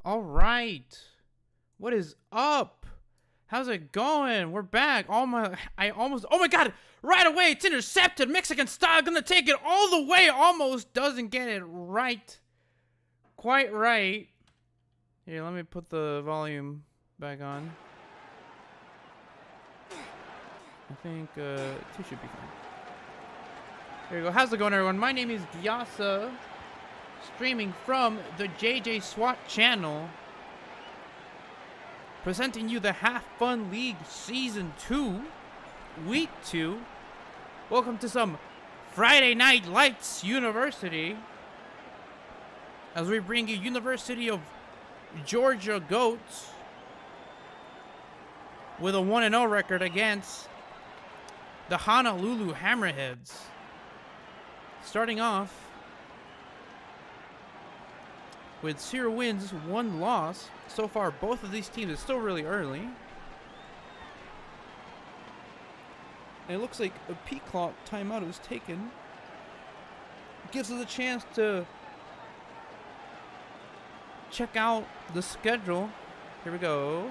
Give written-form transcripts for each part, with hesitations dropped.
All right, what is up? How's it going? We're back. Oh my god, right away, it's intercepted. Mexican style, gonna take it all the way. Almost doesn't get it right. Quite right. Here, let me put the volume back on. I think it should be fine. There you go. How's it going, everyone? My name is Gyasa, streaming from the JJ SWAT channel, presenting you the Half Fun League Season 2, Week 2. Welcome to some Friday Night Lights University, as we bring you University of Georgia Goats with a 1-0 record against the Honolulu Hammerheads. Starting off with 0 wins, 1 loss. So far, both of these teams, it's still really early. And it looks like a peak clock timeout was taken. Gives us a chance to check out the schedule. Here we go.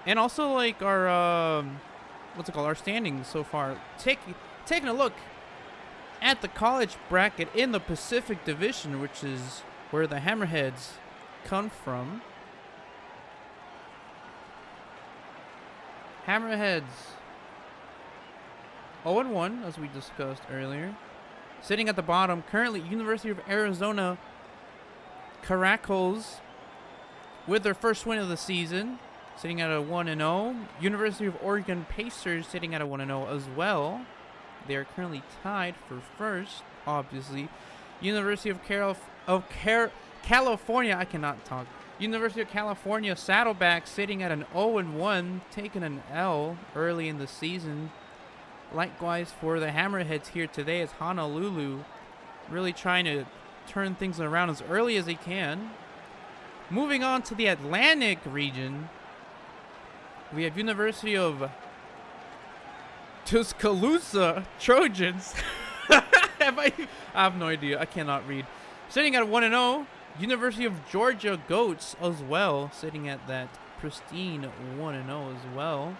And also, like, our, what's it called? Our standings so far. Taking a look at the college bracket in the Pacific Division, which is where the Hammerheads come from. Hammerheads 0-1, as we discussed earlier. Sitting at the bottom, currently University of Arizona Caracals with their first win of the season, sitting at a 1-0. University of Oregon Pacers sitting at a 1-0 as well. They are currently tied for first, obviously. University of California, I cannot talk. University of California Saddleback sitting at an 0-1, taking an L early in the season. Likewise for the Hammerheads here today, as Honolulu really trying to turn things around as early as they can. Moving on to the Atlantic region, we have University of Tuscaloosa Trojans. I have no idea. I cannot read. Sitting at 1-0. University of Georgia Goats as well, sitting at that pristine 1-0 as well.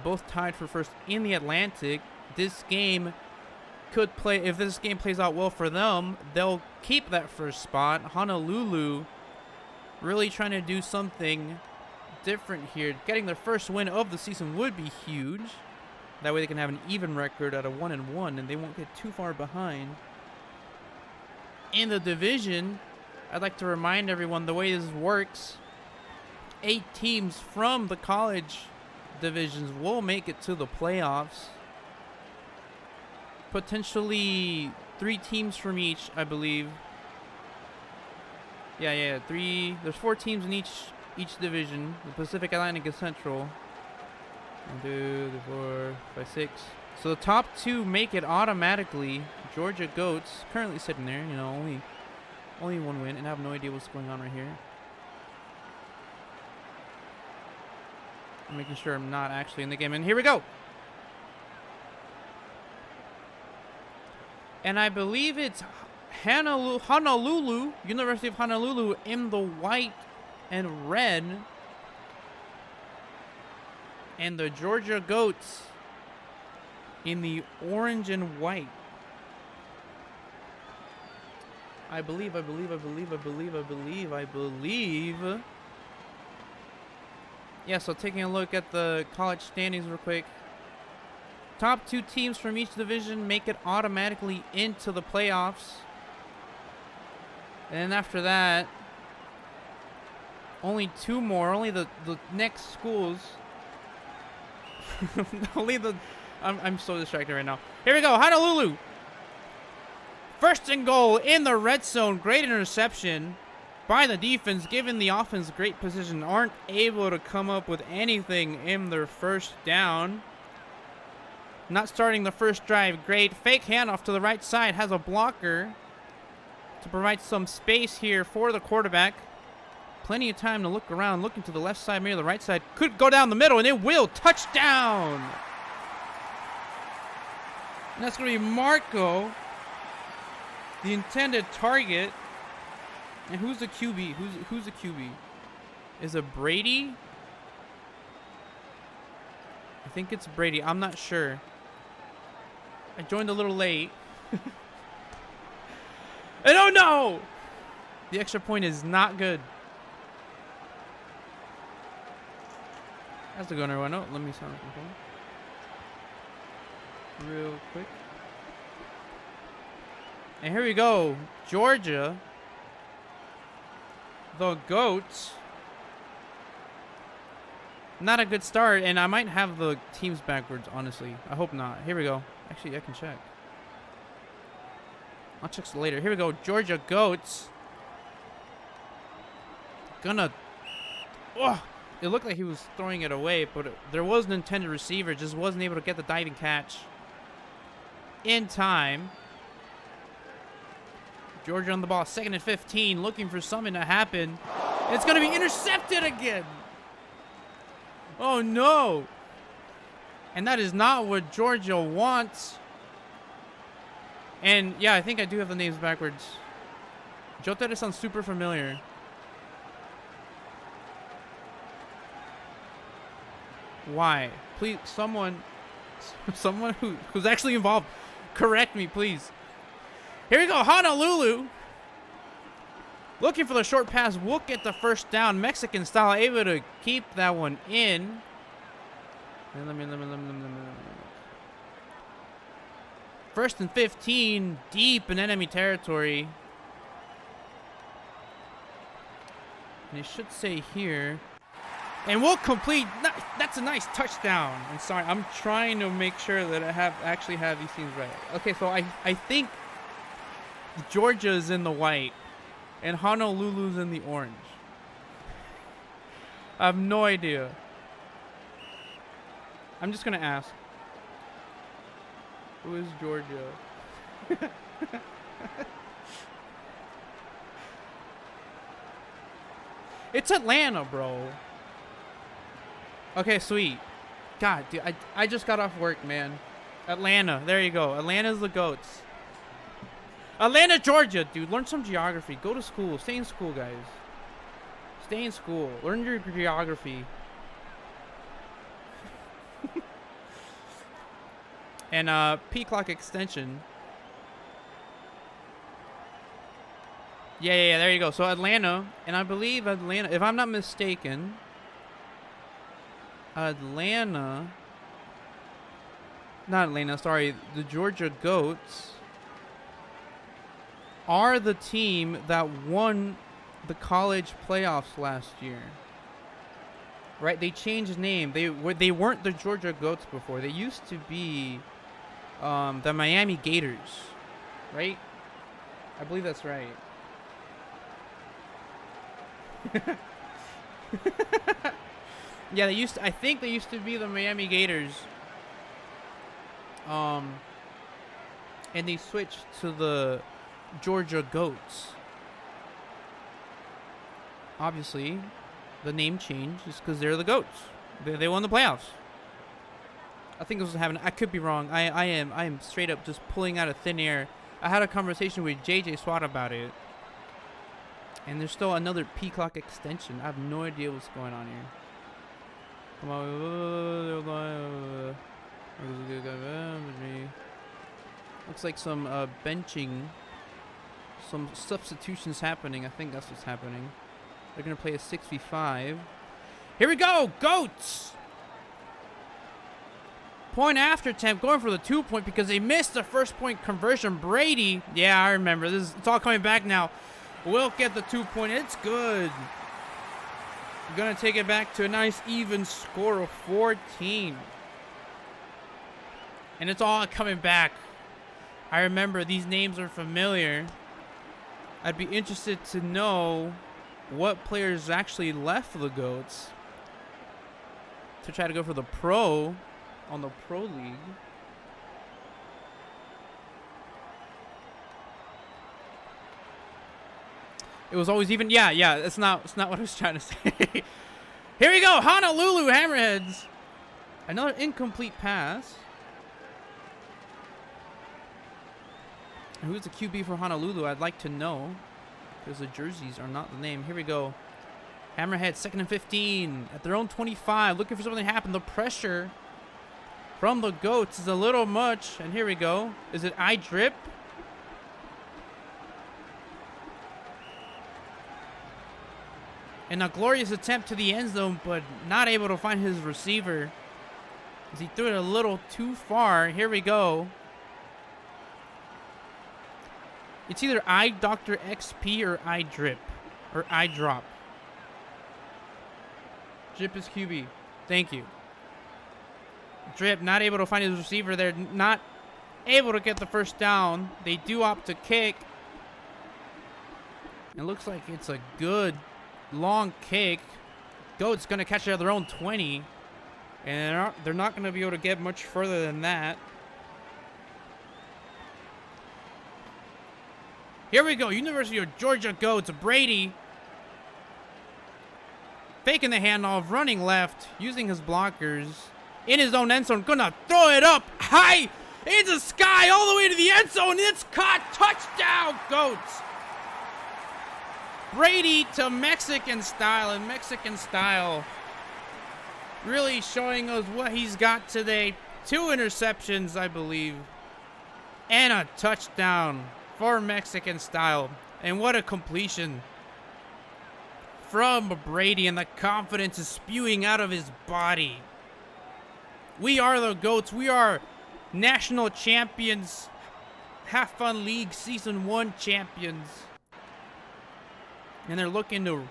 Both tied for first in the Atlantic. This game could play, if this game plays out well for them, they'll keep that first spot. Honolulu really trying to do something different here. Getting their first win of the season would be huge. That way they can have an even record at a 1-1, and they won't get too far behind. In the division, I'd like to remind everyone the way this works. 8 teams from the college divisions will make it to the playoffs. Potentially 3 teams from each, I believe. Yeah, 3. There's 4 teams in each division. The Pacific, Atlantic, and Central. 1, 2, 3, 4, 5, 6. So the top 2 make it automatically. Georgia Goats currently sitting there, you know, only 1 win, and I have no idea what's going on right here. I'm making sure I'm not actually in the game, and here we go. And I believe it's Honolulu, University of Honolulu in the white and red. And the Georgia Goats in the orange and white. I believe. Yeah, so taking a look at the college standings real quick. Top 2 teams from each division make it automatically into the playoffs. And then after that, only 2 more. Only the next schools. I'm so distracted right now. Here we go. Honolulu. First and goal in the red zone. Great interception by the defense, giving the offense great position. Aren't able to come up with anything in their first down. Not starting the first drive. Great. Fake handoff to the right side. Has a blocker to provide some space here for the quarterback. Plenty of time to look around. Looking to the left side, maybe the right side. Could go down the middle, and it will. Touchdown. And that's going to be Marco, the intended target. And who's the QB? Who's the QB? Is it Brady? I think it's Brady. I'm not sure. I joined a little late. And oh no! The extra point is not good. How's it going, everyone? Oh, let me sound control real quick. And here we go. Georgia. The Goats. Not a good start, and I might have the teams backwards, honestly. I hope not. Here we go. Actually, I can check. I'll check later. Here we go. Georgia Goats. Gonna... Oh! It looked like he was throwing it away, but there was an intended receiver. Just wasn't able to get the diving catch in time. Georgia on the ball. 2nd and 15. Looking for something to happen. It's going to be intercepted again. Oh, no. And that is not what Georgia wants. And, yeah, I think I do have the names backwards. Jotere sounds super familiar. Why? Please, someone who's actually involved, correct me, please. Here we go, Honolulu. Looking for the short pass. Will get the first down. Mexican style, able to keep that one in. First and 15, deep in enemy territory. And it should say here. And we'll complete. That's a nice touchdown. I'm sorry. I'm trying to make sure that I actually have these things right. Okay, so I think Georgia's in the white and Honolulu's in the orange. I have no idea. I'm just going to ask. Who is Georgia? It's Atlanta, bro. Okay, sweet. God, dude, I just got off work, man. Atlanta. There you go. Atlanta's the Goats. Atlanta, Georgia, dude. Learn some geography. Go to school. Stay in school, guys. Stay in school. Learn your geography. And P-clock extension. Yeah, there you go. So Atlanta, and I believe Atlanta, if I'm not mistaken, Atlanta, not Atlanta, sorry, the Georgia Goats are the team that won the college playoffs last year. Right? They changed name. They weren't the Georgia Goats before. They used to be the Miami Gators. Right? I believe that's right. Yeah, I think they used to be the Miami Gators. And they switched to the Georgia Goats. Obviously, the name change is because they're the Goats. They won the playoffs. I think this was happening. I could be wrong. I am straight up just pulling out of thin air. I had a conversation with JJ Swat about it. And there's still another Peacock extension. I have no idea what's going on here. Come on. Looks like some benching. Some substitutions happening. I think that's what's happening. They're going to play a 6v5. Here we go. Goats. Point after attempt. Going for the 2-point because they missed the first point conversion. Brady. Yeah, I remember. It's all coming back now. Will get the 2-point. It's good. Going to take it back to a nice even score of 14. And it's all coming back. I remember these names are familiar. I'd be interested to know what players actually left for the Goats to try to go for the pro on the pro league. It was always even. Yeah, it's not what I was trying to say. Here we go. Honolulu Hammerheads. Another incomplete pass. Who's the QB for Honolulu? I'd like to know, because the jerseys are not the name. Here we go. Hammerhead, 2nd and 15 at their own 25. Looking for something to happen. The pressure from the Goats is a little much. And here we go. Is it I drip? And a glorious attempt to the end zone, but not able to find his receiver as he threw it a little too far. Here we go. It's either I Dr. XP or I drip or I drop. Drip is QB. Thank you. Drip not able to find his receiver. They're not able to get the first down. They do opt to kick. It looks like it's a good long kick. Goat's going to catch it at their own 20. And they're not going to be able to get much further than that. Here we go. University of Georgia Goats. Brady faking the handoff, running left, using his blockers in his own end zone. Gonna throw it up high in the sky all the way to the end zone. It's caught. Touchdown, Goats. Brady to Mexican style, and Mexican style really showing us what he's got today. 2 interceptions, I believe, and a touchdown for Mexican style. And what a completion from Brady, and the confidence is spewing out of his body. We are the Goats. We are national champions. Have Fun League Season 1 champions. And they're looking to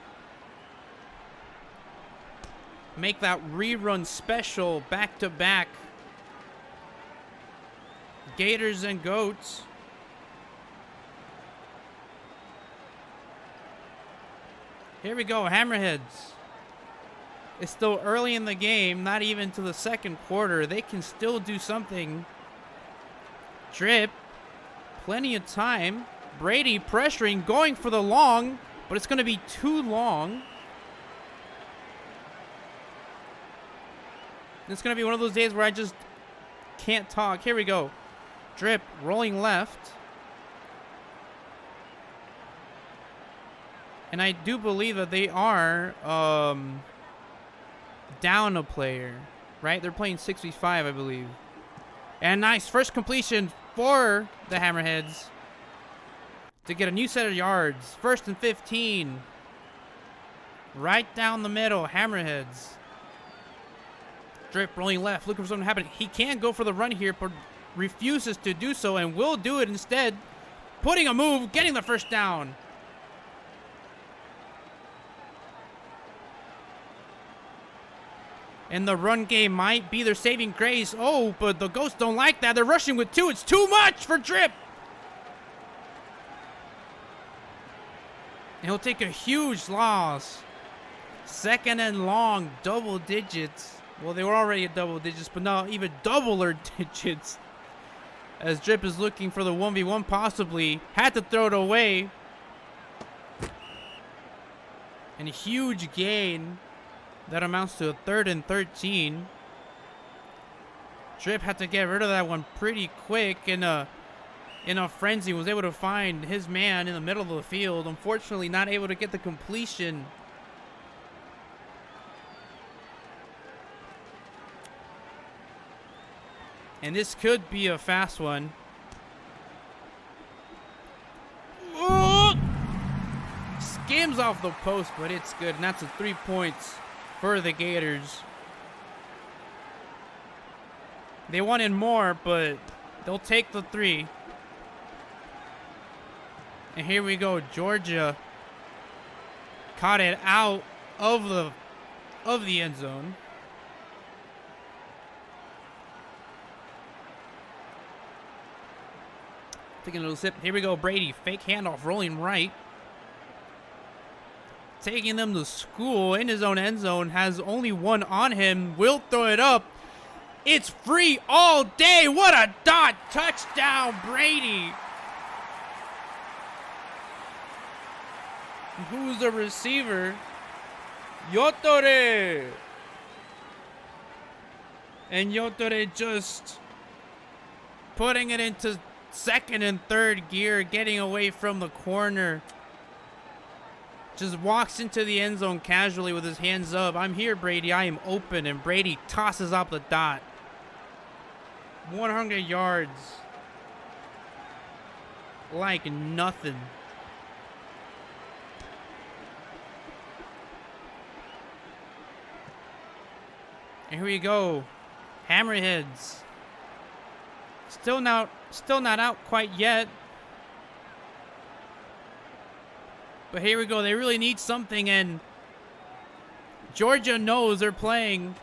make that rerun special back-to-back. Gators and Goats. Here we go, Hammerheads. It's still early in the game, not even to the second quarter. They can still do something. Drip, plenty of time. Brady pressuring, going for the long, but it's going to be too long. It's going to be one of those days where I just can't talk. Here we go. Drip, rolling left. And I do believe that they are down a player, right? They're playing 6v5, I believe. And nice first completion for the Hammerheads to get a new set of yards. 1st and 15. Right down the middle, Hammerheads. Drip rolling left, looking for something to happen. He can go for the run here, but refuses to do so and will do it instead. Putting a move, getting the first down. And the run game might be their saving grace. Oh, but the Ghosts don't like that. They're rushing with 2. It's too much for Drip. And he'll take a huge loss. 2nd and long, double digits. Well, they were already at double digits, but now even doubler digits. As Drip is looking for the 1v1 possibly. Had to throw it away. And a huge gain. That amounts to a 3rd and 13. Drip had to get rid of that one pretty quick. And in a frenzy, was able to find his man in the middle of the field. Unfortunately, not able to get the completion. And this could be a fast one. Ooh! Skims off the post, but it's good. And that's a 3 points for the Gators. They wanted more, but they'll take the 3. And here we go. Georgia caught it out of the end zone. Taking a little sip. Here we go. Brady, fake handoff, rolling right. Taking them to school in his own end zone. Has only one on him. Will throw it up. It's free all day. What a dot. Touchdown, Brady. Who's the receiver? Yotore. And Yotore just putting it into second and third gear, getting away from the corner. Just walks into the end zone casually with his hands up. I'm here, Brady. I am open. And Brady tosses out the dot. 100 yards. Like nothing. And here we go. Hammerheads. Still not out quite yet. But here we go. They really need something, and Georgia knows they're playing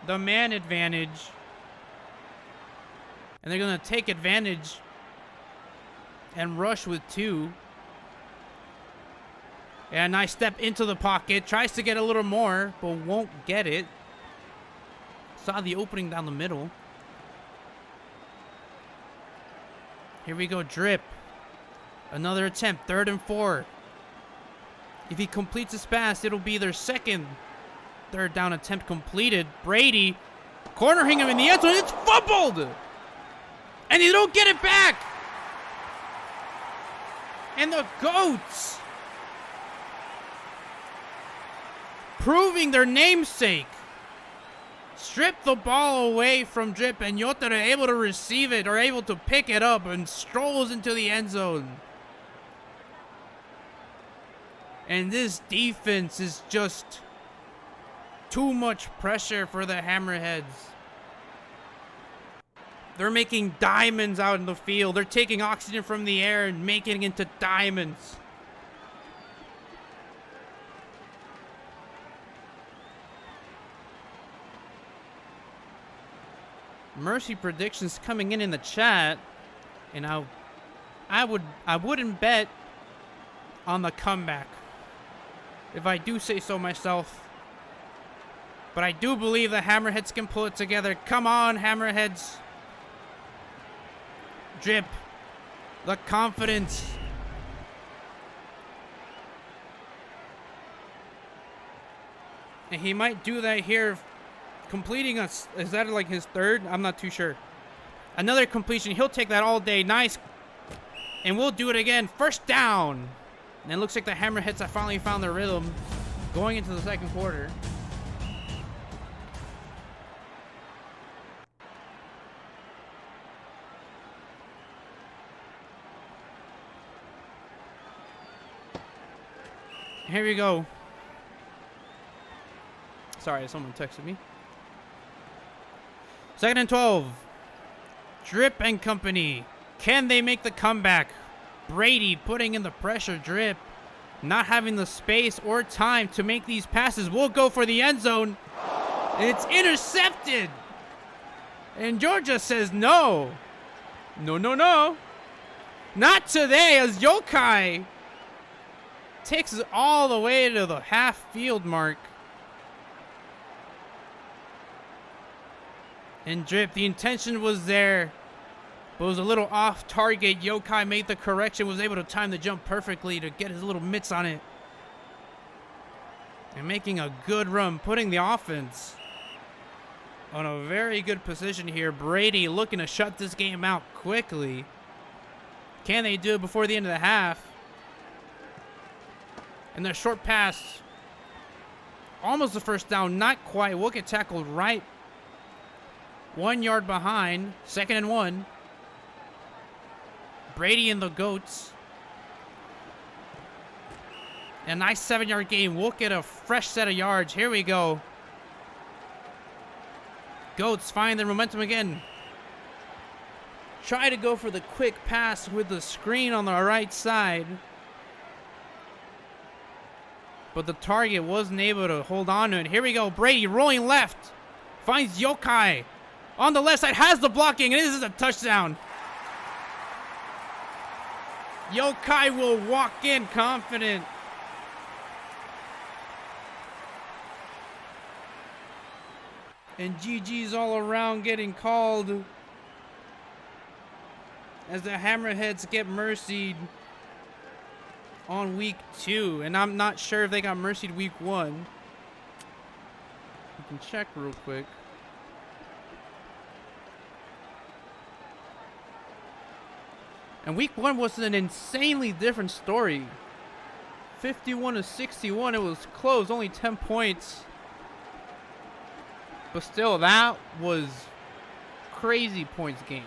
the man advantage. And they're going to take advantage and rush with 2. And a nice step into the pocket. Tries to get a little more, but won't get it. Saw the opening down the middle. Here we go, Drip. Another attempt, 3rd and 4. If he completes this pass, it'll be their second 3rd down attempt completed. Brady cornering him in the end zone. It's fumbled! And they don't get it back! And the Goats, proving their namesake, strip the ball away from Drip, and Yotare able to receive it, or able to pick it up, and strolls into the end zone. And this defense is just too much pressure for the Hammerheads. They're making diamonds out in the field. They're taking oxygen from the air and making it into diamonds. Mercy predictions coming in the chat, and I wouldn't bet on the comeback, if I do say so myself. But I do believe the Hammerheads can pull it together. Come on, Hammerheads. Drip, the confidence. And he might do that here, completing us. Is that like his 3rd? I'm not too sure. Another completion. He'll take that all day. Nice. And we'll do it again. 1st down. And it looks like the Hammerheads have finally found their rhythm going into the 2nd quarter. Here we go. Sorry, someone texted me. 2nd and 12. Drip and company. Can they make the comeback? Brady putting in the pressure. Drip not having the space or time to make these passes. Will go for the end zone. And it's intercepted. And Georgia says no. No, no, no. Not today, as Yokai takes it all the way to the half-field mark. And Drip, the intention was there, but it was a little off target. Yokai made the correction, was able to time the jump perfectly to get his little mitts on it. And making a good run, putting the offense on a very good position here. Brady looking to shut this game out quickly. Can they do it before the end of the half? And their short pass, almost the first down, not quite. Will get tackled right 1 yard behind. 2nd and 1. Brady and the Goats. A nice 7-yard gain. We'll get a fresh set of yards. Here we go. Goats find their momentum again. Try to go for the quick pass with the screen on the right side. But the target wasn't able to hold on to it. Here we go. Brady rolling left. Finds Yokai. On the left side. Has the blocking. And this is a touchdown. Yokai will walk in confident. And GG's all around getting called as the Hammerheads get mercied on week 2. And I'm not sure if they got mercied week 1. We can check real quick. And week 1 was an insanely different story. 51-61. It was close, only 10 points. But still, that was crazy points game.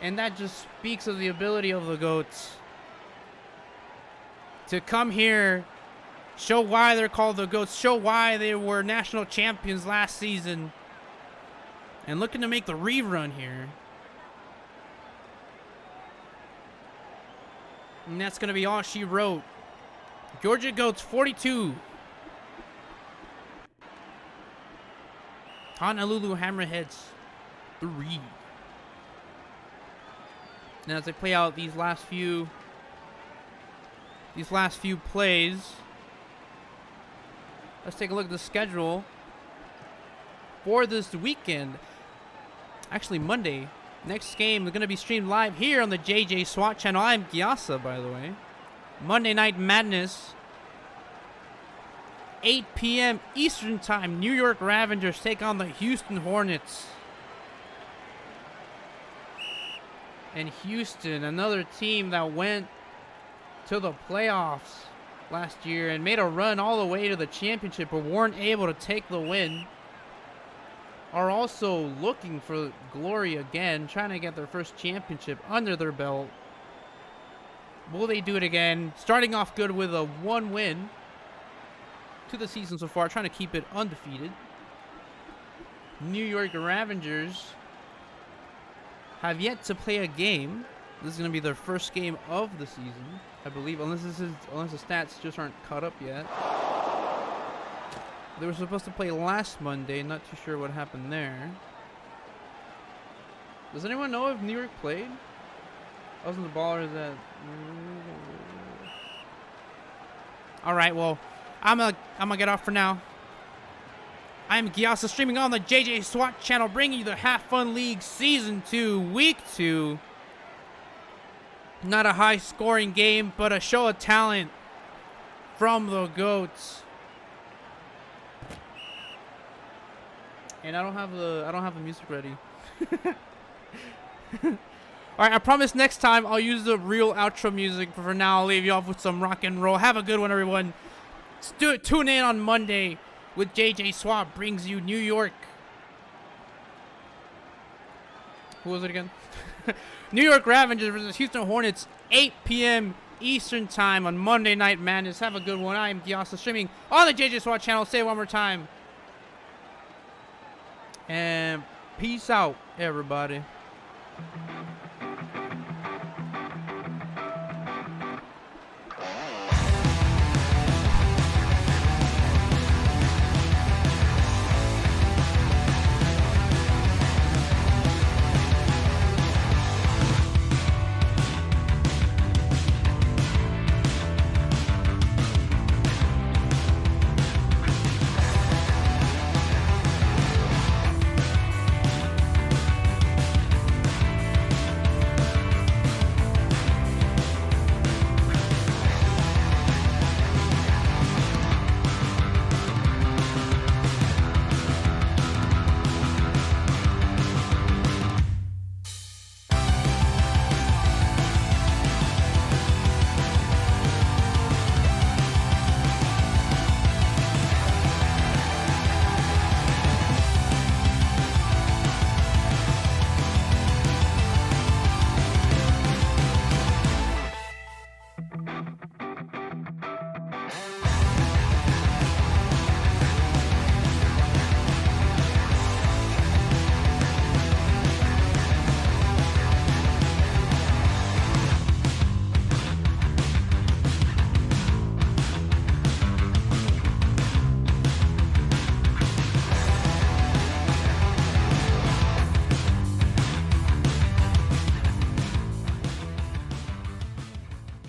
And that just speaks of the ability of the Goats to come here, show why they're called the Goats, show why they were national champions last season, and looking to make the rerun here. And that's going to be all she wrote. Georgia Goats 42. Honolulu Hammerheads 3. And as they play out these last few plays, let's take a look at the schedule for this weekend. Actually, Monday. Next game is going to be streamed live here on the JJ SWAT channel. I'm Gyasa, by the way. Monday Night Madness. 8 p.m. Eastern Time. New York Ravengers take on the Houston Hornets. And Houston, another team that went to the playoffs last year and made a run all the way to the championship but weren't able to take the win, are also looking for glory again, trying to get their first championship under their belt. Will they do it again? Starting off good with a 1 win to the season so far, trying to keep it undefeated. New York Ravengers have yet to play a game. This is going to be their first game of the season, I believe, unless the stats just aren't caught up yet. They were supposed to play last Monday. Not too sure what happened there. Does anyone know if New York played? Wasn't the Ballers that? All right, well, I'm gonna get off for now. I'm Gyasa, streaming on the JJ SWAT channel, bringing you the Have Fun League Season 2, Week 2. Not a high-scoring game, but a show of talent from the Goats. And I don't have the music ready. All right, I promise next time I'll use the real outro music. But for now, I'll leave you off with some rock and roll. Have a good one, everyone. Tune in on Monday with JJ Swap brings you New York. Who was it again? New York Ravengers versus Houston Hornets, 8 p.m. Eastern Time on Monday Night Madness. Have a good one. I am Gyasa, streaming on the JJ Swat channel. Say it one more time. And peace out, everybody.